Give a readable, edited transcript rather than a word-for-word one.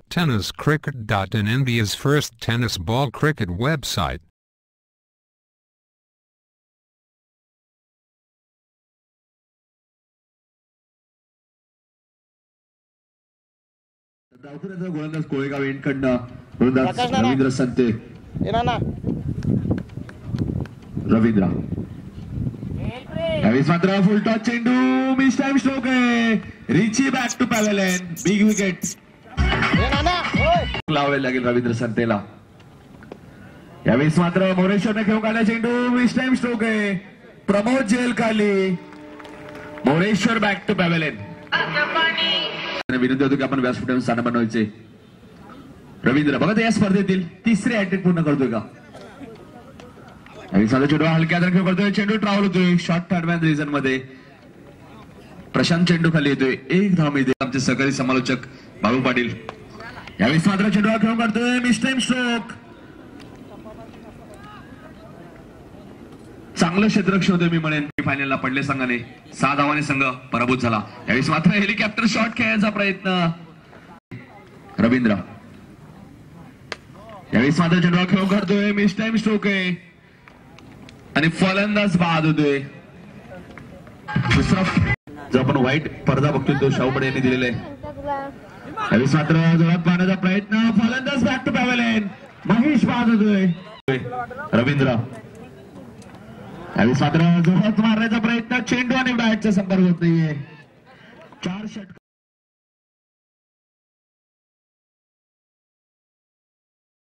TennisCricket.in, India's first tennis ball cricket website. गोलंदाज कोळेगाव एंडकडनं गोलंदाज रवींद्र संते रवींद्र यावेळेस मात्र फुल टॉस चेंडू मिस टाइम स्ट्रोक आहे Richie back to pavilion big wicket लावावे लागेल रवींद्र संतेला यावेळेस मात्र मोरेश्वरने खेळून काढला चेंडू मिस टाइम स्ट्रोक आहे प्रमोद जेल खाली मोरेश्वर बॅक टू पॅव्हेलियन विनंती होतो की आपण व्यासपीठावर स्थान बनवायचे रवींद्र बघा या स्पर्धेतील तिसरे हॅट्रिक पूर्ण करतोय का आणि साधा चेंडू हलक्या खेळ करतोय चेंडू ट्रॅव्हल होतोय शॉर्ट थर्ड रिझन मध्ये प्रशांत चेंडू खाली येतोय एक धाव मिळते आमचे सहकारी समालोचक बाबू पाटील यावेळी मात्र चेंडू खेळ करतोय मिस टाइम स्ट्रोक चांगलं क्षेत्ररक्षण होतं मी म्हणेन फायनलला पडले संघाने 6 धावांनी संघ पराभूत झाला यावेळी मात्र हेलिकॉप्टर शॉट खेळण्याचा प्रयत्न रवींद्र यावेळी मात्र चेंडू खेळ करतोय मिस टाइम स्ट्रोक आहे आणि फलंदाज बाद होतोय दुसरा जो आपण व्हाईट पडदा बघतोय तो शाहूपडे यांनी दिलेला आहे यावेळी मात्र जोरात मारण्याचा प्रयत्न फलंदाज बॅक टू पॅव्हेलियन महेश बाद होतोय रवींद्र यावेळी मात्र जोरात मारण्याचा प्रयत्न चेंडू आणि बॅटचा संपर्क होत नाहीये 4 षटक